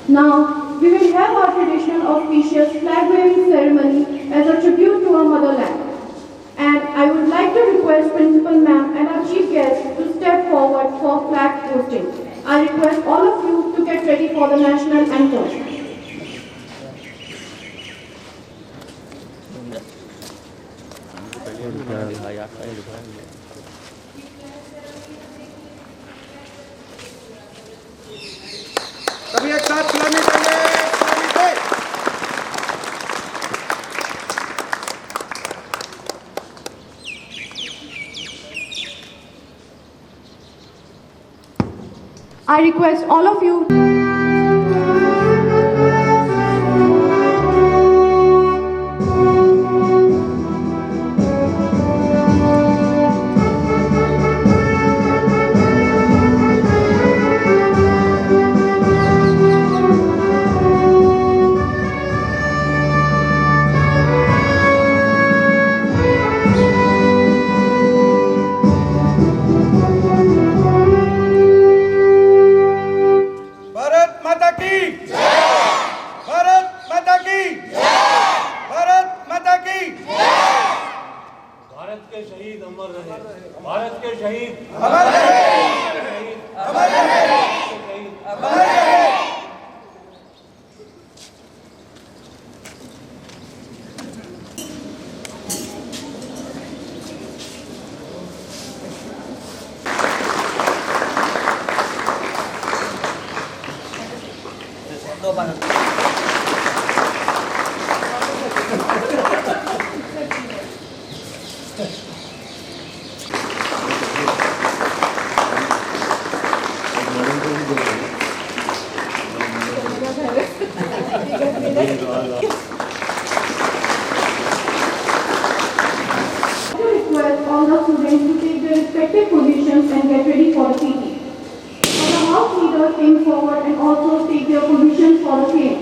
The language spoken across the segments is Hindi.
Now, we will have our traditional auspicious flag-waving ceremony as a tribute to our motherland. And I would like to request Principal Ma'am and our Chief Guest to step forward for flag posting. I request all of you to get ready for the national anthem. सभी एक साथ सलामी देंगे। सलामी दे। I request all of you. Bharat माता की भारत माता की भारत माता की भारत के शहीद अमर रहे। भारत के शहीद अमर रहे शहीद अमर रहे शहीद अमर रहे। To request all the students to take their respective positions and get ready for the PT. Now the house leaders came forward and also take their positions for the same.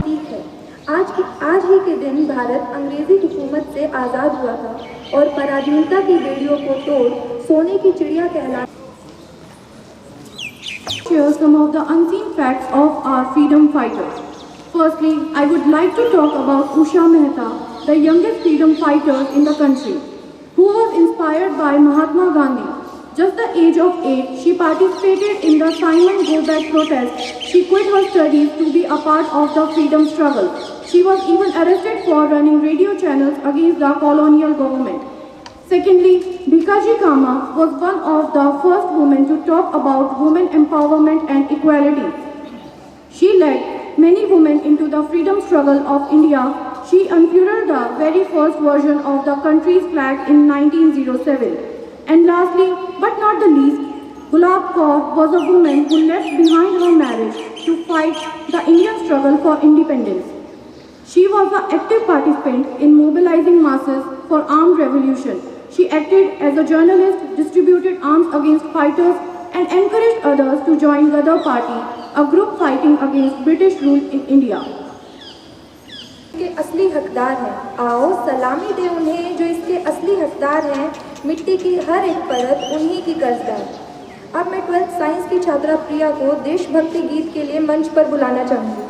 ठीक है। आज ही के दिन भारत अंग्रेजी हुकूमत से आज़ाद हुआ था और पराधीनता की बेड़ियों को तोड़ सोने की चिड़िया कहला Share some of the unseen facts of our freedom fighters. Firstly, I would like to talk about Usha Mehta, the youngest freedom fighter in the country, who was inspired by Mahatma Gandhi. Just the age of 8, she participated in the Simon Go Back protest. She quit her studies to be a part of the freedom struggle. She was even arrested for running radio channels against the colonial government. Secondly, Bhikaji Kama was one of the first women to talk about women empowerment and equality. She led many women into the freedom struggle of India. She unfurled the very first version of the country's flag in 1907. And lastly, but not the least, Gulab Kaur was a woman who left behind her marriage to fight the Indian struggle for independence. She was an active participant in mobilizing masses for armed revolution. She acted as a journalist, distributed arms against fighters, and encouraged others to join Gadar Party, a group fighting against British rule in India. के असली हकदार हैं। आओ सलामी दे उन्हें जो इसके असली हकदार हैं। मिट्टी की हर एक परत उन्हीं की कर्जदार। अब मैं 12th साइंस की छात्रा प्रिया को देशभक्ति गीत के लिए मंच पर बुलाना चाहूँगी।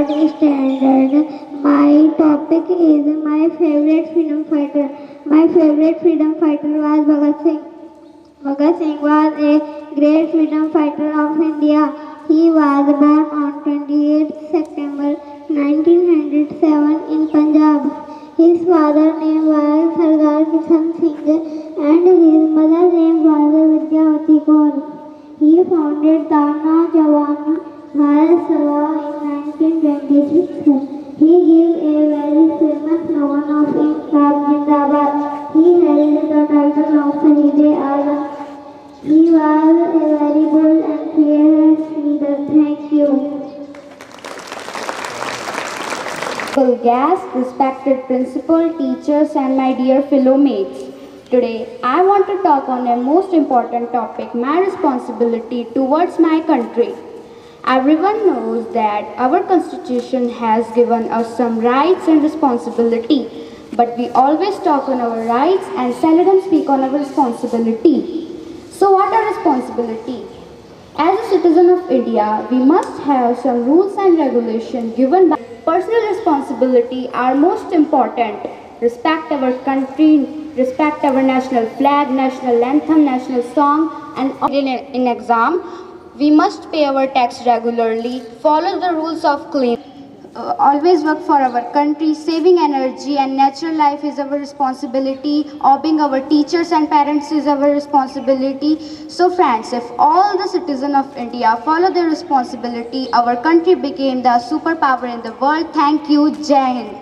Standard. My topic is my favorite freedom fighter. My favorite freedom fighter was Bhagat Singh. Bhagat Singh was a great freedom fighter of India. He was born on 28 September 1907 in Punjab. His father's name was Sardar Kishan Singh and his mother's name was Vidyavati Kaur. He founded the Naujawan Bharat Sabha in 1926. He gave a very famous slogan of Inkab Jindabad. He held the title of Shaheed-e-Azam. He was a very bold and fearless leader. Thank you. Guests, respected principal, teachers, and my dear fellow mates. Today, I want to talk on a most important topic, my responsibility towards my country. Everyone knows that our constitution has given us some rights and responsibility, but we always talk on our rights and seldom speak on our responsibility. So what are responsibility? As a citizen of India, we must have some rules and regulations given by personal responsibility are most important. Respect our country, respect our national flag, national anthem, national song, and in exam, we must pay our tax regularly, follow the rules of clean, always work for our country, saving energy and natural life is our responsibility, obeying our teachers and parents is our responsibility. So friends, if all the citizens of India follow their responsibility, our country became the superpower in the world. Thank you. Jai Hind.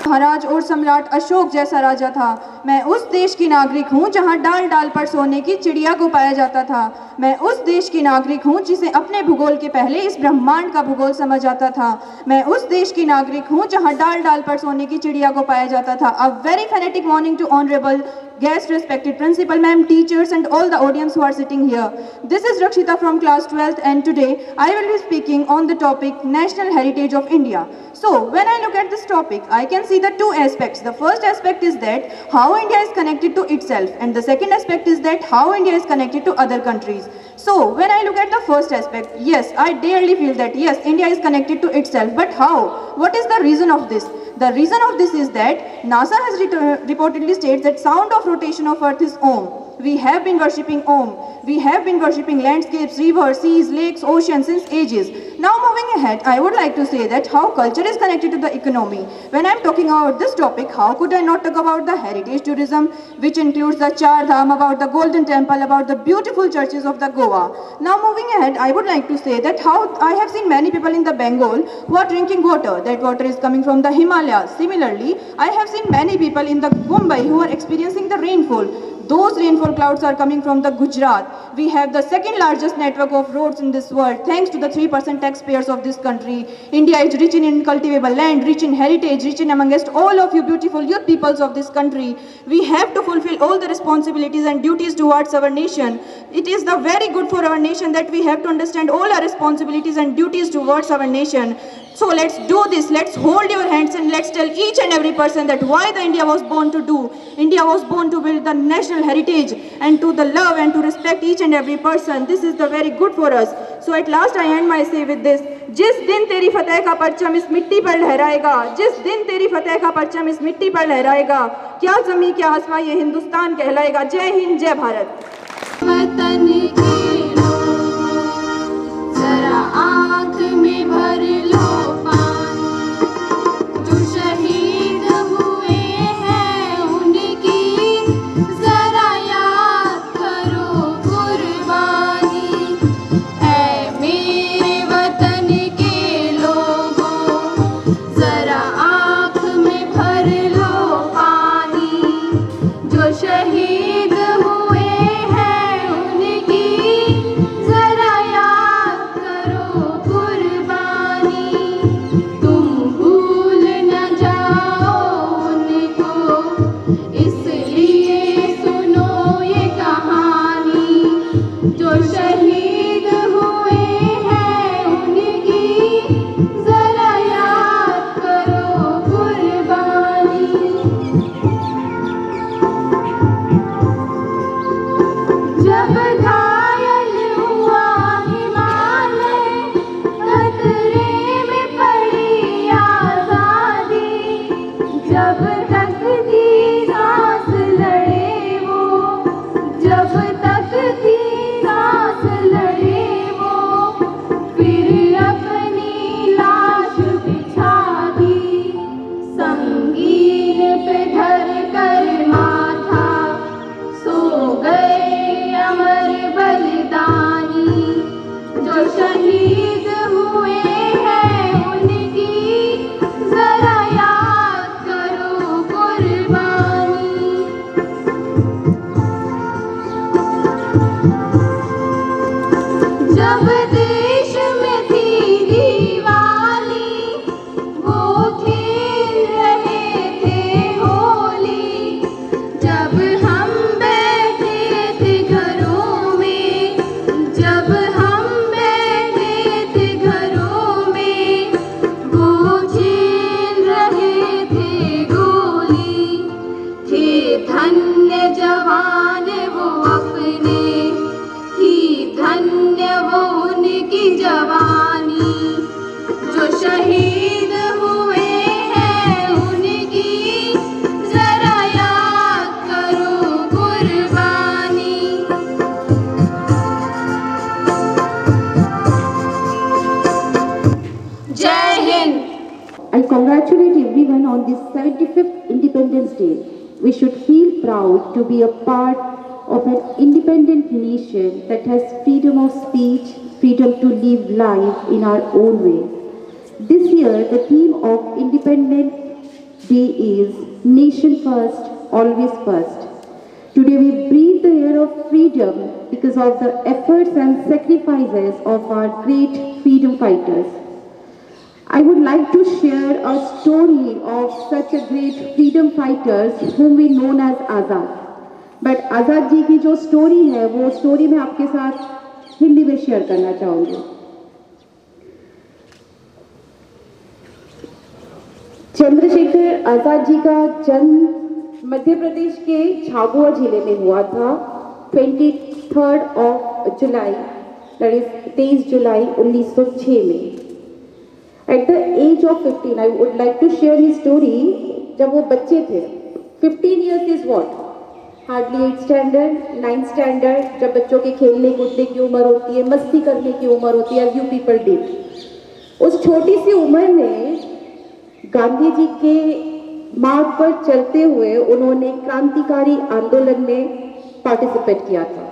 महाराज और सम्राट अशोक जैसा राजा था। मैं उस देश की नागरिक हूँ जहाँ डाल डाल पर सोने की चिड़िया को पाया जाता था। मैं उस देश की नागरिक हूँ जिसे अपने भूगोल के पहले इस ब्रह्मांड का भूगोल समझ आता था। मैं उस देश की नागरिक हूँ जहाँ डाल डाल पर सोने की चिड़िया को पाया जाता था। A very fantastic morning to honourable guests, respected principal ma'am, teachers and all the audience who are sitting here. This is Rakshita from class 12th and today I will be speaking on the topic National Heritage of India. So when I look at this topic, I can see the two aspects. The first aspect is that how India is connected to itself, and the second aspect is that how India is connected to other countries. So when I look at the first aspect, yes, I dearly feel that yes, India is connected to itself. But how? What is the reason of this? The reason of this is that NASA has reportedly states that sound of rotation of Earth is Om. We have been worshipping Om. We have been worshipping landscapes, rivers, seas, lakes, oceans since ages. Now moving ahead, I would like to say that how culture is connected to the economy. When I am talking about this topic, how could I not talk about the heritage tourism, which includes the Char Dham, about the Golden Temple, about the beautiful churches of the Goa. Now moving ahead, I would like to say that how I have seen many people in the Bengal who are drinking water. That water is coming from the Himalayas. Similarly, I have seen many people in the Mumbai who are experiencing the rainfall. Those rainfall clouds are coming from the Gujarat. We have the second largest network of roads in this world thanks to the 3% taxpayers of this country. India is rich in cultivable land, rich in heritage, rich in amongst all of you beautiful youth peoples of this country. We have to fulfill all the responsibilities and duties towards our nation. It is the very good for our nation that we have to understand all our responsibilities and duties towards our nation. So let's do this, let's hold your hands and let's tell each and every person that why the India was born to do. India was born to build the national heritage and to the love and to respect each and every person. This is the very good for us. So at last I end my say with this. जिस दिन तेरी फतेह का परचम इस मिट्टी पर लहराएगा, जिस दिन तेरी फतेह का परचम इस मिट्टी पर लहराएगा, क्या ज़मीं क्या आसमां ये हिंदुस्तान कहलाएगा। जय हिंद, जय भारत। वतन के लोगों जरा आँख में भर लो पानी, जो शहीद हुए हैं उनकी जरा याद करो कुर्बानी। ऐ मेरे वतन के लोगों जरा आँख में भर लो पानी, जो शहीद हुए हैं उनकी जवानी, जो शहीद हुए हैं उनकी जरा याद करो कुर्बानी। जय Hind. I congratulate everyone on this 75th Independence Day. We should feel proud to be a part of an independent nation that has freedom of speech, freedom to live life in our own way. This year, the theme of Independence Day is Nation First, Always First. Today we breathe the air of freedom because of the efforts and sacrifices of our great freedom fighters. I would like to share a story of such a great freedom fighters whom we known as Azad. But Azad जी की जो स्टोरी है वो स्टोरी मैं आपके साथ हिंदी में शेयर करना चाहूँगी। चंद्रशेखर आजाद जी का जन्म मध्य प्रदेश के झाबुआ जिले में हुआ था 23 जुलाई, that is 23 जुलाई 1906 में। At the age of 15, I would like to share his story. जब वो बच्चे थे, 15 years is what? Hardly 8th standard, 9th standard, जब बच्चों के खेलने कूदने की उम्र होती है, मस्ती करने की उम्र होती है, as you people did. उस छोटी सी उम्र में गांधी जी के मार्ग पर चलते हुए उन्होंने क्रांतिकारी आंदोलन में पार्टिसिपेट किया था।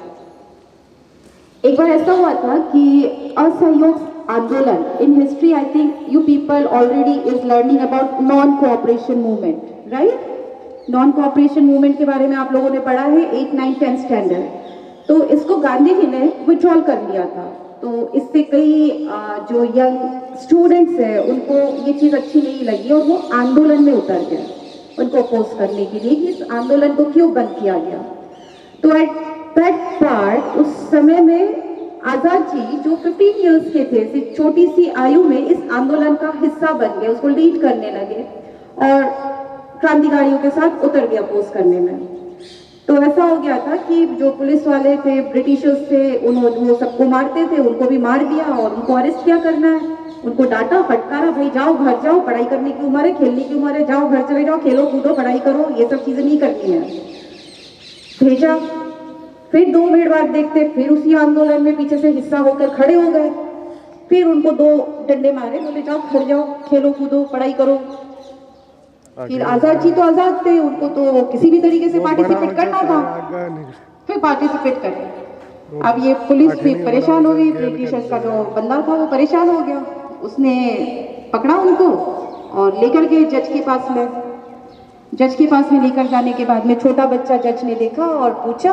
एक बार ऐसा हुआ था कि असहयोग आंदोलन, in history I think you people already is learning about non cooperation movement, right? Non cooperation movement के बारे में आप लोगों ने पढ़ा है 8, 9, 10 स्टैंडर्ड। तो इसको गांधी जी ने विड्रॉल कर लिया था। तो इससे कई जो यंग स्टूडेंट्स हैं उनको ये चीज़ अच्छी नहीं लगी और वो आंदोलन में उतर गए उनको अपोज करने के लिए कि इस आंदोलन को क्यों बंद किया गया। तो एट दैट पार्ट उस समय में आजाद जी जो 15 इयर्स के थे, सिर्फ छोटी सी आयु में इस आंदोलन का हिस्सा बन गए, उसको लीड करने लगे और क्रांतिकारियों के साथ उतर गया अपोज करने में। तो ऐसा हो गया था कि जो पुलिस वाले थे, ब्रिटिशर्स थे, उन्होंने वो सबको मारते थे, उनको भी मार दिया और उनको अरेस्ट क्या करना है, उनको डांटा फटकारा, भाई जाओ घर जाओ, पढ़ाई करने की उम्र है, खेलने की उम्र है, जाओ घर चले जाओ, खेलो कूदो, पढ़ाई करो, ये सब चीजें नहीं करनी है, भेजा। फिर 2 मिनट बाद देखते फिर उसी आंदोलन में पीछे से हिस्सा होकर खड़े हो गए, फिर उनको 2 डंडे मारे, बोले जाओ घर जाओ, खेलो कूदो, पढ़ाई करो। फिर आजाद जी तो आजाद थे, उनको तो किसी भी तरीके से पार्टिसिपेट करना था, फिर पार्टिसिपेट करे। अब ये पुलिस भी परेशान हो गई, ब्रिटिशर्स का जो बंदा था वो परेशान हो गया, उसने पकड़ा उनको और लेकर के जज के पास में। जज के पास में लेकर जाने के बाद में छोटा बच्चा जज ने देखा और पूछा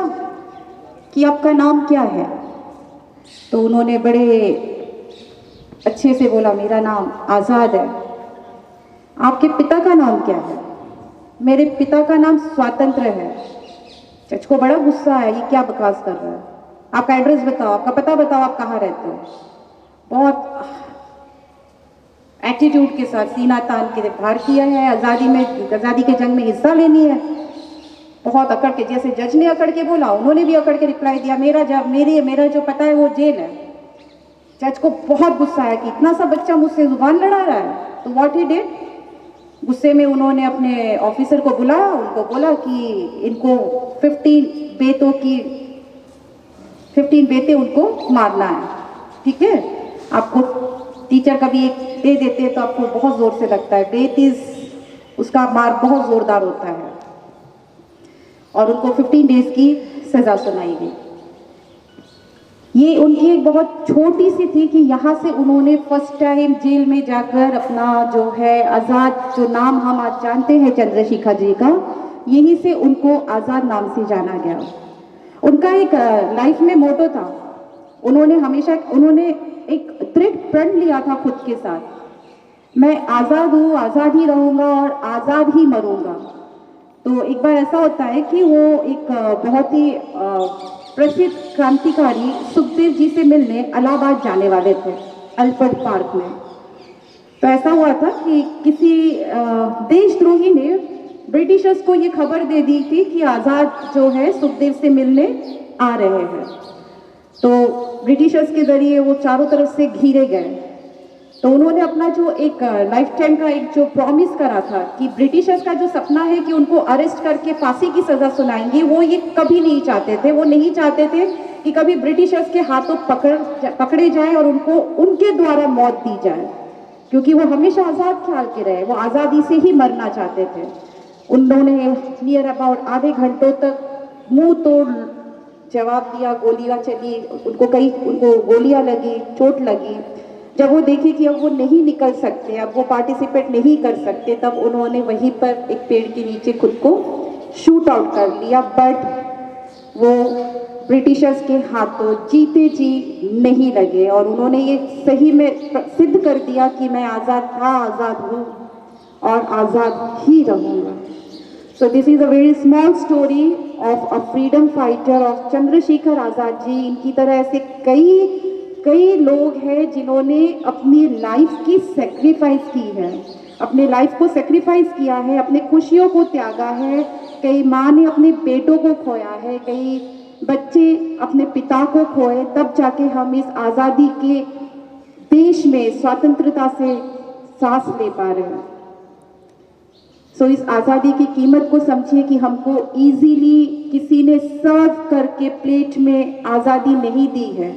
कि आपका नाम क्या है। तो उन्होंने बड़े अच्छे से बोला, मेरा नाम आज़ाद है। आपके पिता का नाम क्या है? मेरे पिता का नाम स्वातंत्र है। जज को बड़ा गुस्सा आया, ये क्या बकवास कर रहा है, आपका एड्रेस बताओ, आपका पता बताओ, आप कहाँ रहते हो। बहुत एटीट्यूड के साथ सीना तान के बाहर किया है, आज़ादी के जंग में हिस्सा लेनी है। बहुत अकड़ के, जैसे जज ने अकड़ के बोला उन्होंने भी अकड़ के रिप्लाई दिया, मेरा जो पता है वो जेल है। जज को बहुत गुस्सा आया कि इतना सा बच्चा मुझसे जुबान लड़ा रहा है। तो व्हाट ही डिड, गुस्से में उन्होंने अपने ऑफिसर को बुलाया, उनको बोला कि इनको 15 बेते उनको मारना है, ठीक है? आपको टीचर कभी एक दे देते हैं तो आपको बहुत जोर से लगता है, बेत उसका मार बहुत जोरदार होता है। और उनको 15 डेज की सजा सुनाई गई। ये उनकी एक बहुत छोटी सी थी कि यहाँ से उन्होंने फर्स्ट टाइम जेल में जाकर अपना जो है आज़ाद, जो नाम हम आज जानते हैं चंद्रशेखर जी का, यहीं से उनको आज़ाद नाम से जाना गया। उनका एक लाइफ में मोटो था, उन्होंने एक दृढ़ प्रण लिया था खुद के साथ, मैं आज़ाद हूँ, आज़ाद ही रहूँगा और आज़ाद ही मरूँगा। तो एक बार ऐसा होता है कि वो एक बहुत ही प्रसिद्ध क्रांतिकारी सुखदेव जी से मिलने इलाहाबाद जाने वाले थे, अल्फ्रेड पार्क में। तो ऐसा हुआ था कि किसी देशद्रोही ने ब्रिटिशर्स को ये खबर दे दी थी कि आज़ाद जो है सुखदेव से मिलने आ रहे हैं। तो ब्रिटिशर्स के ज़रिए वो चारों तरफ से घिरे गए, तो उन्होंने अपना जो एक लाइफ टाइम का एक जो प्रॉमिस करा था कि ब्रिटिशर्स का जो सपना है कि उनको अरेस्ट करके फांसी की सज़ा सुनाएंगे, वो ये कभी नहीं चाहते थे। वो नहीं चाहते थे कि कभी ब्रिटिशर्स के हाथों पकड़े जाएं और उनको उनके द्वारा मौत दी जाए, क्योंकि वो हमेशा आज़ाद ख्याल के रहे, वो आज़ादी से ही मरना चाहते थे। उन्होंने नियर अबाउट आधे घंटों तक मुंह तोड़ जवाब दिया, गोलियां चली, उनको गोलियां लगी, चोट लगी। जब वो देखे कि अब वो नहीं निकल सकते, अब वो पार्टिसिपेट नहीं कर सकते, तब उन्होंने वहीं पर एक पेड़ के नीचे खुद को शूट आउट कर लिया, बट वो ब्रिटिशर्स के हाथों जीते जी नहीं लगे और उन्होंने ये सही में सिद्ध कर दिया कि मैं आज़ाद था, आज़ाद हूँ और आज़ाद ही रहूँगा। So this is a very small story of a freedom fighter of Chandrashekhar Azad ji. इनकी तरह ऐसे कई लोग हैं जिन्होंने अपनी लाइफ की सेक्रीफाइस की है, अपने लाइफ को सेक्रीफाइस किया है, अपने खुशियों को त्यागा है। कई माँ ने अपने बेटों को खोया है, कई बच्चे अपने पिता को खोए, तब जाके हम इस आज़ादी के देश में स्वतंत्रता से सांस ले पा रहे हैं। सो इस आज़ादी की कीमत को समझिए कि हमको इजीली किसी ने सर्व करके प्लेट में आज़ादी नहीं दी है,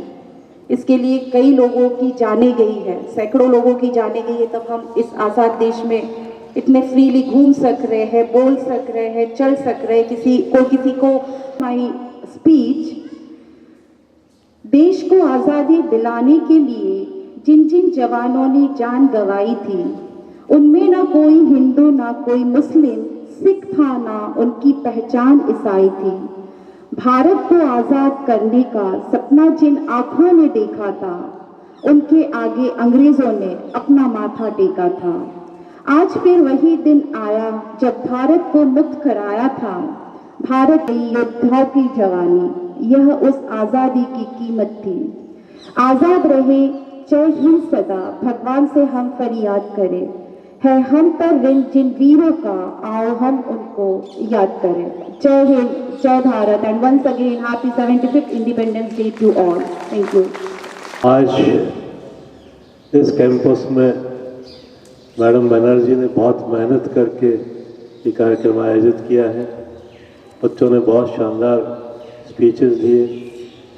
इसके लिए कई लोगों की जाने गई है, सैकड़ों लोगों की जाने गई है, तब हम इस आज़ाद देश में इतने फ्रीली घूम सक रहे हैं, बोल सक रहे हैं, चल सक रहे हैं। किसी को माई स्पीच, देश को आज़ादी दिलाने के लिए जिन जिन जवानों ने जान गंवाई थी, उनमें ना कोई हिंदू, ना कोई मुस्लिम, सिख था, ना उनकी पहचान ईसाई थी। भारत को आज़ाद करने का सपना जिन आँखों ने देखा था, उनके आगे अंग्रेजों ने अपना माथा टेका था। आज फिर वही दिन आया जब भारत को मुक्त कराया था। भारत के योद्धाओं की जवानी, यह उस आज़ादी की कीमत थी। आज़ाद रहे जय हिंद सदा, भगवान से हम फरियाद करें। है हम पर ऋण जिन वीरों का, आओ हम उनको याद करें। जय हिंद, जय Bharat, and once again happy 75th independence day to all. Thank you. आज इस कैंपस में मैडम बनर्जी ने बहुत मेहनत करके ये कार्यक्रम आयोजित किया है। बच्चों ने बहुत शानदार स्पीचेस दिए,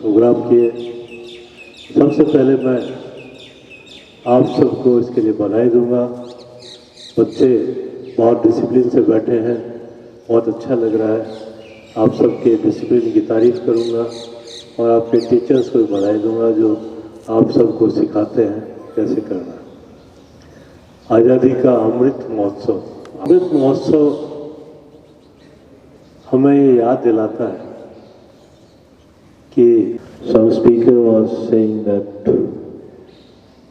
प्रोग्राम किए। सबसे पहले मैं आप सबको इसके लिए बधाई दूंगा। बच्चे बहुत डिसिप्लिन से बैठे हैं, बहुत अच्छा लग रहा है। आप सबके डिसिप्लिन की तारीफ करूंगा और आपके टीचर्स को भी बधाई दूंगा जो आप सबको सिखाते हैं कैसे करना है। आज़ादी का अमृत महोत्सव हमें ये याद दिलाता है कि some speaker was saying that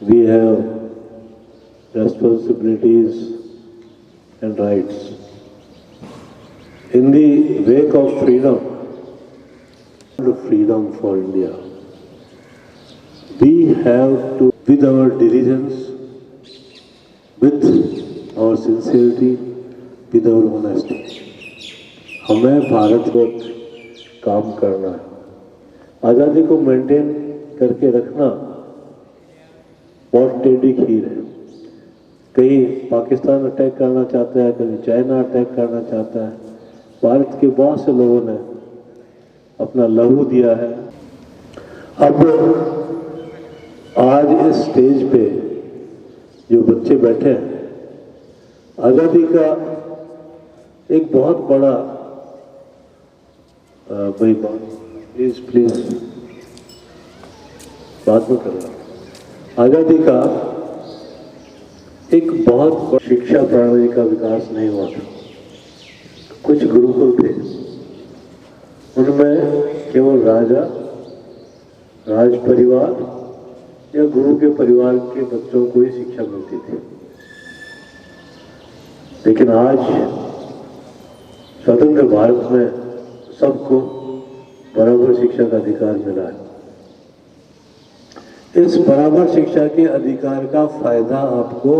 we have responsibilities and rights. In the wake of freedom for India, we have to, with our diligence, with our sincerity, with our honesty, हमें भारत को काम करना है। आज़ादी को मेंटेन करके रखना बहुत टेढ़ी खीर है। कहीं पाकिस्तान अटैक करना चाहता है, कहीं चाइना अटैक करना चाहता है। भारत के बहुत से लोगों ने अपना लहू दिया है। अब आज इस स्टेज पे जो बच्चे बैठे हैं, आज़ादी का एक बहुत बड़ा भाई प्लीज बात में करना। आज़ादी का एक बहुत बड़ा शिक्षा प्रणाली का विकास नहीं हुआ था। कुछ गुरुकुल थे, उनमें केवल राजा, राज परिवार या गुरु के परिवार के बच्चों को ही शिक्षा मिलती थी। लेकिन आज स्वतंत्र भारत में सबको बराबर शिक्षा का अधिकार मिला है। इस बराबर शिक्षा के अधिकार का फायदा आपको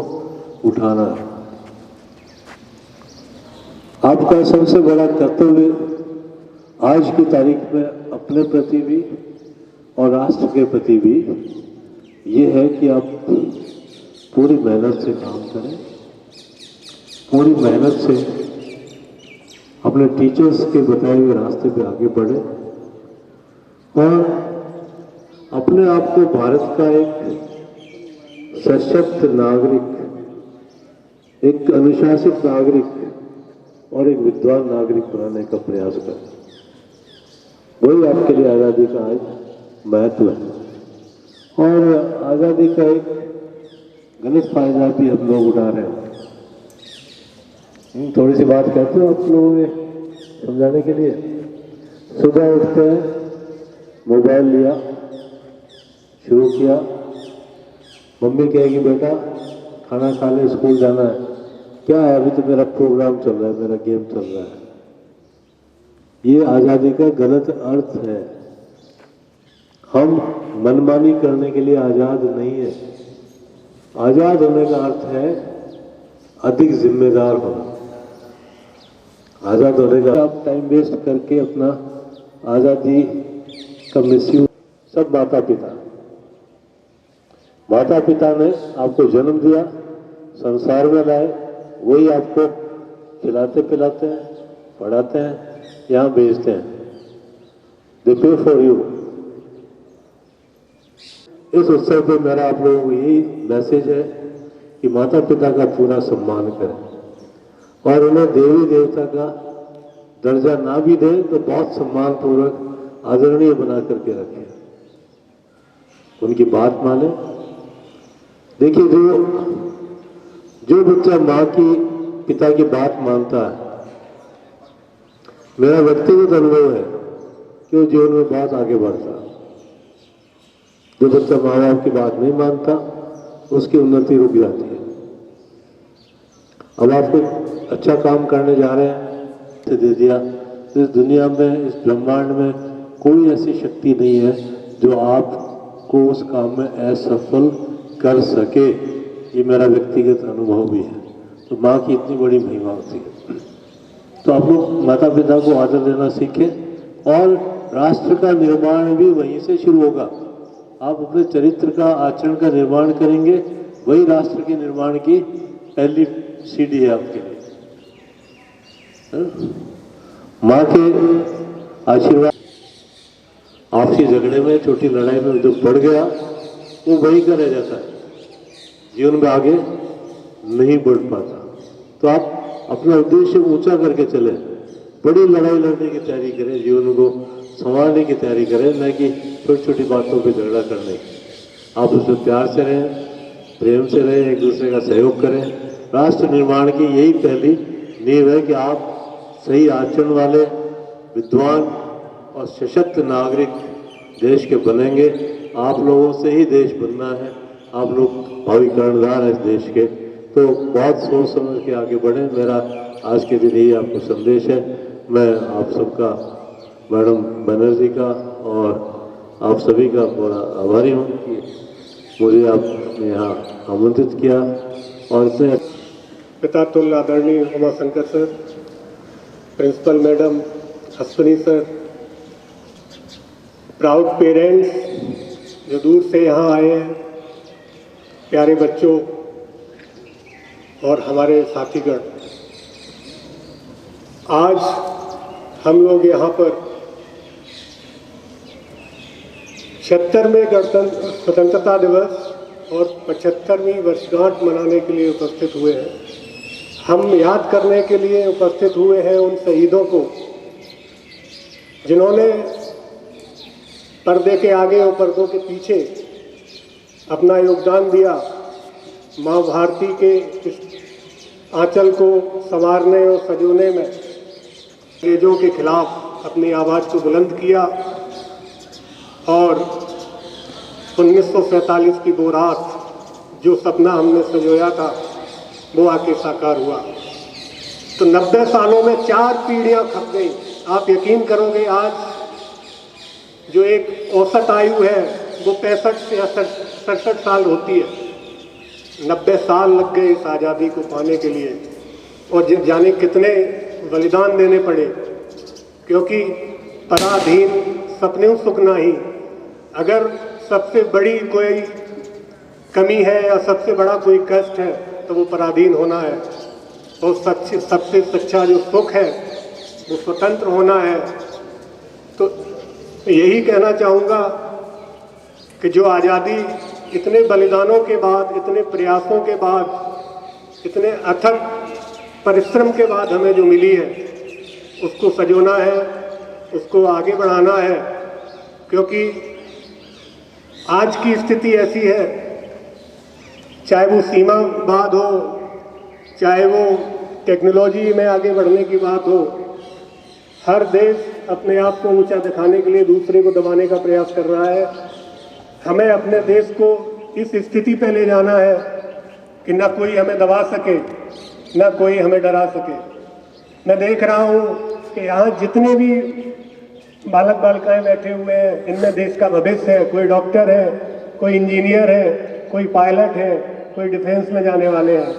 उठाना है। आपका सबसे बड़ा कर्तव्य आज की तारीख में अपने प्रति भी और राष्ट्र के प्रति भी ये है कि आप पूरी मेहनत से काम करें, पूरी मेहनत से अपने टीचर्स के बताए हुए रास्ते पे आगे बढ़े और अपने आप को भारत का एक सशक्त नागरिक, एक अनुशासित नागरिक और एक विद्वान नागरिक बनाने का प्रयास करें। वही आपके लिए आज़ादी का आज महत्व है। और आज़ादी का एक गलत फायदा भी हम लोग उठा रहे हैं। थोड़ी सी बात कहते हो आप लोगों को समझाने के लिए। सुबह उठते हैं, मोबाइल लिया, शुरू किया, मम्मी कहेगी बेटा खाना खा ले, स्कूल जाना है। क्या है, अभी तो मेरा प्रोग्राम चल रहा है, मेरा गेम चल रहा है। ये आज़ादी का गलत अर्थ है। हम मनमानी करने के लिए आज़ाद नहीं है। आज़ाद होने का अर्थ है अधिक जिम्मेदार होना। आज़ाद होने का आप टाइम वेस्ट करके अपना आज़ादी का मिसयूज। सब माता पिता ने आपको जन्म दिया, संसार में लाए, वही आपको खिलाते पिलाते हैं, पढ़ाते हैं, यहाँ भेजते हैं। दे पे फॉर यू। इस उत्सव पे मेरा आप लोगों को यही मैसेज है कि माता पिता का पूरा सम्मान करें और उन्हें देवी देवता का दर्जा ना भी दें तो बहुत सम्मान पूर्वक आदरणीय बना करके रखें, उनकी बात माने। देखिए, जो बच्चा माँ की पिता की बात मानता है, मेरा व्यक्तिगत अनुभव है कि वो जीवन में बहुत आगे बढ़ता है। जो बच्चा माँ बाप की बात नहीं मानता, उसकी उन्नति रुक जाती है। अब आप कोई अच्छा काम करने जा रहे हैं, से दे दिया, तो इस दुनिया में, इस ब्रह्मांड में कोई ऐसी शक्ति नहीं है जो आपको उस काम में असफल कर सके। ये मेरा व्यक्तिगत अनुभव भी है। तो माँ की इतनी बड़ी महिमा होती है। तो आप लोग माता पिता को आदर देना सीखें और राष्ट्र का निर्माण भी वहीं से शुरू होगा। आप अपने चरित्र का, आचरण का निर्माण करेंगे, वही राष्ट्र के निर्माण की पहली सीढ़ी है आपके लिए। माँ के आशीर्वाद। आपसी झगड़े में, छोटी लड़ाई में जो बढ़ गया वो वही का रह जाता है, जीवन में आगे नहीं बढ़ पाता। तो आप अपना उद्देश्य ऊंचा करके चले, बड़ी लड़ाई लड़ने की तैयारी करें, जीवन को संभालने की तैयारी करें, न कि छोटी छोटी बातों पे झगड़ा करने की। आप उसमें प्यार से रहें, प्रेम से रहें, एक दूसरे का सहयोग करें। राष्ट्र निर्माण की यही पहली नींव है कि आप सही आचरण वाले, विद्वान और सशक्त नागरिक देश के बनेंगे। आप लोगों से ही देश बनना है। आप लोग भावी कर्णधार हैं इस देश के। तो बहुत सोच समझ के आगे बढ़ें। मेरा आज के दिन यही आपको संदेश है। मैं आप सबका, मैडम बनर्जी का और आप सभी का बड़ा आभारी हूँ कि मुझे आपने यहाँ आमंत्रित किया। और इतने पितातुल्य आदरणीय Umashankar sir, principal madam Ashwini sir, proud parents जो दूर से यहाँ आए हैं, प्यारे बच्चों और हमारे साथीगण, आज हम लोग यहाँ पर 76वें स्वतंत्रता दिवस और 75वीं वर्षगांठ मनाने के लिए उपस्थित हुए हैं। हम याद करने के लिए उपस्थित हुए हैं उन शहीदों को जिन्होंने पर्दे के आगे और पर्दों के पीछे अपना योगदान दिया, माँ भारती के इस आंचल को संवारने और सजोने में, अंग्रेजों के खिलाफ अपनी आवाज़ को बुलंद किया और 1947 की वो रात जो सपना हमने संजोया था वो आके साकार हुआ। तो 90 सालों में 4 पीढ़ियां खप गई। आप यकीन करोगे, आज जो एक औसत आयु है वो 65 से 67 साल होती है। 90 साल लग गए इस आज़ादी को पाने के लिए और जाने कितने बलिदान देने पड़े, क्योंकि पराधीन सपने सुख नाही, अगर सबसे बड़ी कोई कमी है या सबसे बड़ा कोई कष्ट है तो वो पराधीन होना है, और सबसे सच्चा जो सुख है वो स्वतंत्र होना है। तो यही कहना चाहूँगा कि जो आज़ादी इतने बलिदानों के बाद, इतने प्रयासों के बाद, इतने अथक परिश्रम के बाद हमें जो मिली है, उसको सजोना है, उसको आगे बढ़ाना है। क्योंकि आज की स्थिति ऐसी है, चाहे वो सीमावाद हो, चाहे वो टेक्नोलॉजी में आगे बढ़ने की बात हो, हर देश अपने आप को ऊंचा दिखाने के लिए दूसरे को दबाने का प्रयास कर रहा है। हमें अपने देश को इस स्थिति पे ले जाना है कि ना कोई हमें दबा सके, ना कोई हमें डरा सके। मैं देख रहा हूँ कि यहाँ जितने भी बालक बालिकाएं बैठे हुए हैं, इनमें देश का भविष्य है। कोई डॉक्टर है, कोई इंजीनियर है, कोई पायलट है, कोई डिफेंस में जाने वाले हैं।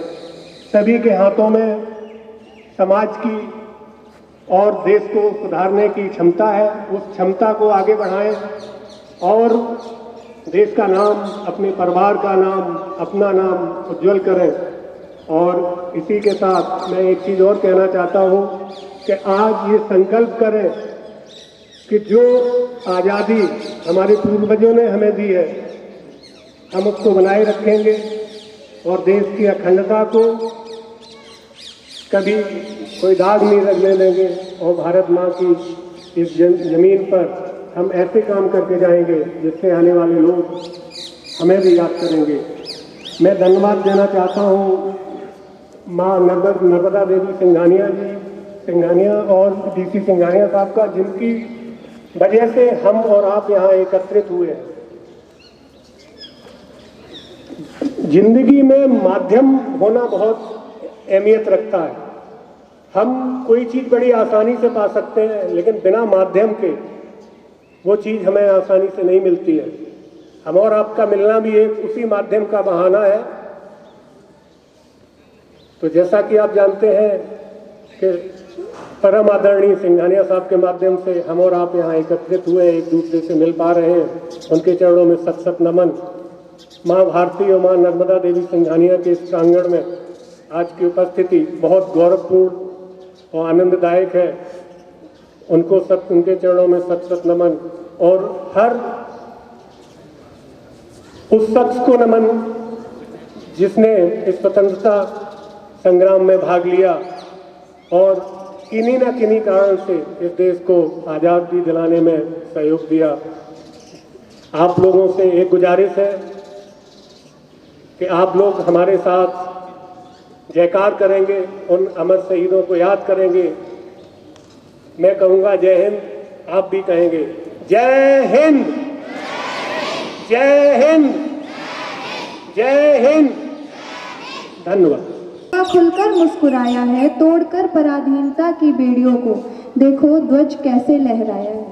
सभी के हाथों में समाज की और देश को सुधारने की क्षमता है। उस क्षमता को आगे बढ़ाएं और देश का नाम, अपने परिवार का नाम, अपना नाम उज्जवल करें। और इसी के साथ मैं एक चीज़ और कहना चाहता हूँ कि आज ये संकल्प करें कि जो आज़ादी हमारे पूर्वजों ने हमें दी है, हम उसको बनाए रखेंगे और देश की अखंडता को कभी कोई दाग नहीं लगने देंगे। और भारत माँ की इस जमीन पर हम ऐसे काम करके जाएंगे जिससे आने वाले लोग हमें भी याद करेंगे। मैं धन्यवाद देना चाहता हूँ माँ नर्मदा देवी सिंघानिया और डीसी सिंघानिया साहब का, जिनकी वजह से हम और आप यहाँ एकत्रित हुए हैं। जिंदगी में माध्यम होना बहुत अहमियत रखता है। हम कोई चीज़ बड़ी आसानी से पा सकते हैं, लेकिन बिना माध्यम के वो चीज़ हमें आसानी से नहीं मिलती है। हम और आपका मिलना भी एक उसी माध्यम का बहाना है। तो जैसा कि आप जानते हैं कि परम आदरणीय सिंघानिया साहब के माध्यम से हम और आप यहाँ एकत्रित हुए, एक दूसरे से मिल पा रहे हैं। उनके चरणों में सत सत नमन। माँ भारती और माँ नर्मदा देवी सिंघानिया के इस प्रांगण में आज की उपस्थिति बहुत गौरवपूर्ण और आनंददायक है। उनके चरणों में सत सत नमन। और हर उस शख्स को नमन जिसने इस स्वतंत्रता संग्राम में भाग लिया और किन्हीं न किन्हीं कारण से इस देश को आज़ादी दिलाने में सहयोग दिया। आप लोगों से एक गुजारिश है कि आप लोग हमारे साथ जयकार करेंगे, उन अमर शहीदों को याद करेंगे। मैं कहूँगा जय हिंद, आप भी कहेंगे जय हिंद, जय हिंद, जय हिंद। धन्यवाद। खुलकर मुस्कुराया है, तोड़कर पराधीनता की बेड़ियों को, देखो ध्वज कैसे लहराया है।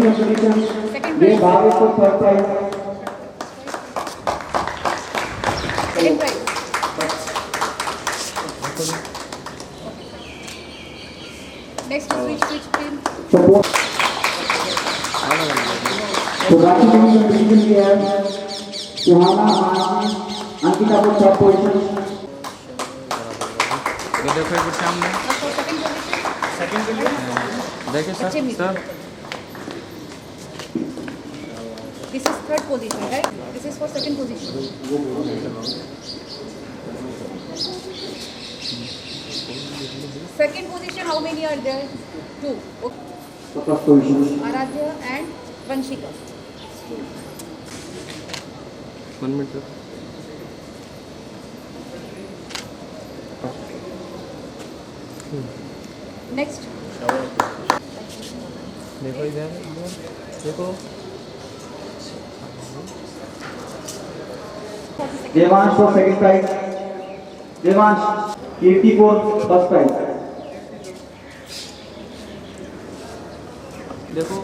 कंपटीशन ये भावेश को third prize. Next is which film? तो राखी कंपटीशन की है सुहाना अंकिता को थर्ड पोजीशन। ये देखो एक सामने सेकंड देखिए sir This is third position, right? This is for second position. Second position, how many are there? Two. Okay. first position. Aradhya and Vanshika. 1 minute sir. Next. देखो इधर देखो देवांश को सेकंड प्राइज। देवांश कीर्ति को फर्स्ट प्राइज। देखो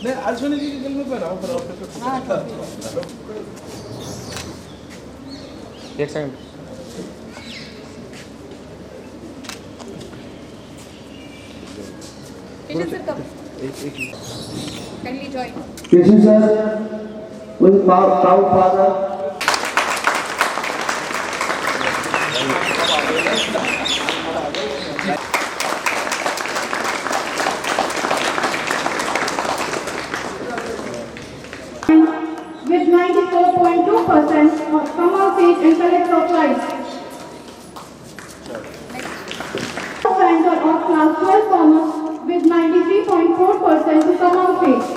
मैं अश्विनी जी की फिल्म पे रहा हूँ एक second Kishan sir, come. Kindly join. Kishan sir with proud father. With 94.2% come on stage and collect your prize. Ranker of class 12 commerce with 93.4% to come on stage.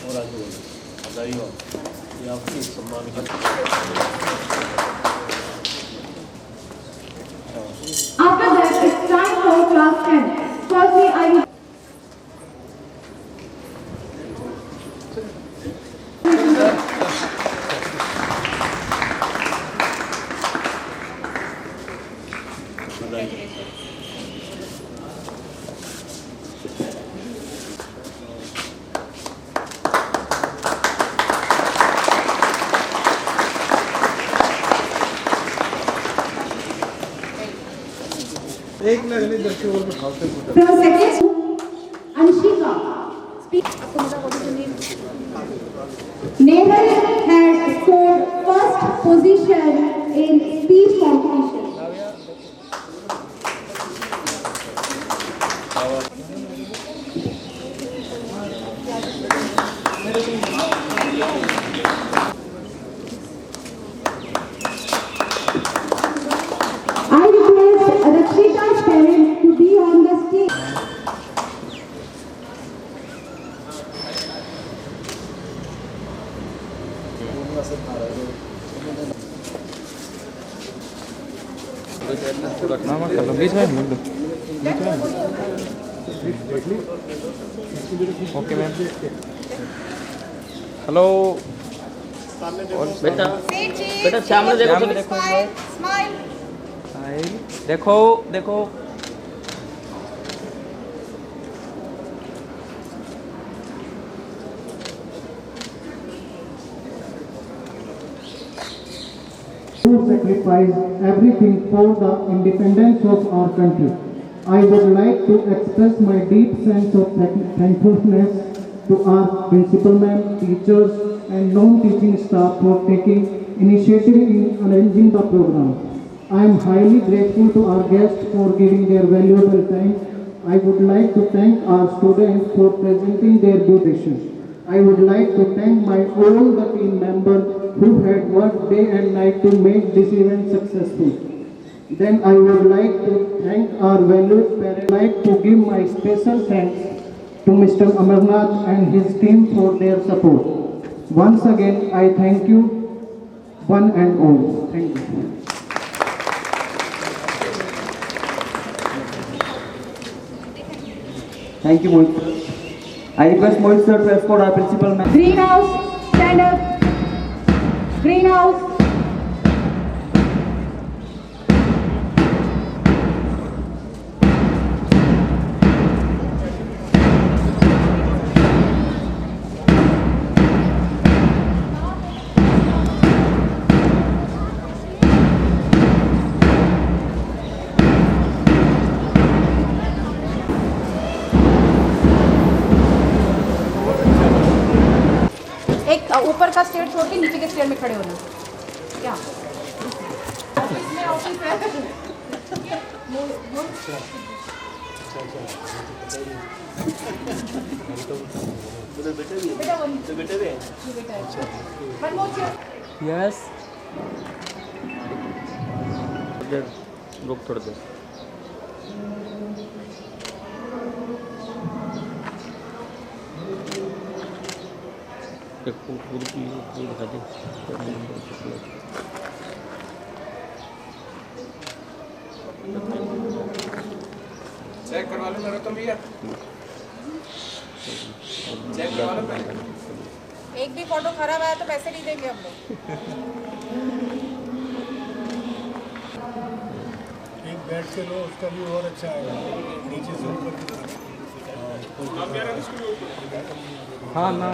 और आगे बोलो बधाई हो ये आपकी सम्मान की After that, it's time for class 10. Firstly, I will एक लगने दर्शकों को उठाते हैं। from second Anshika. Speak. आपको मजा what is your name? Nehal had scored first position in speech competition. I request Rakshita's parent to be on the stage. रखना मत कर लो बीच में मिल दो ओके मैम हेलो बेटा बेटा सामने देखो देखो Smile. देखो देखो To sacrifice everything for the independence of our country. I would like to express my deep sense of thankfulness to our principal ma'am, teachers and non-teaching staff for taking initiative in arranging the program. I am highly grateful to our guests for giving their valuable time. I would like to thank our students for presenting their good wishes. I would like to thank all the team members who had worked day and night to make this event successful. Then I would like to thank our valued parents. I would like to give my special thanks to Mr. Amarnath and his team for their support. Once again, I thank you, one and all. Thank you. Thank you, Mohit sir. I request Mohit sir to escort our principal man. Greenhouse, stand up. Greenhouse. एक ऊपर का स्टेयर छोड़ के नीचे के स्टेयर में खड़े होना क्या इसमें ऑफिस है यस रुक थोड़ी देर एक पूरी दिखा दे चेक करवा लो मेरा तो भैया चेक करवा लो पहले एक भी फोटो खराब आया तो पैसे नहीं देंगे हम लोग एक बैठ के लो, उसका भी और अच्छा आएगा, नीचे से ऊपर की तरफ। हाँ ना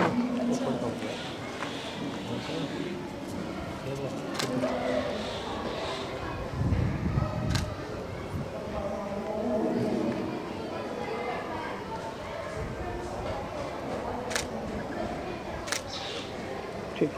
ठीक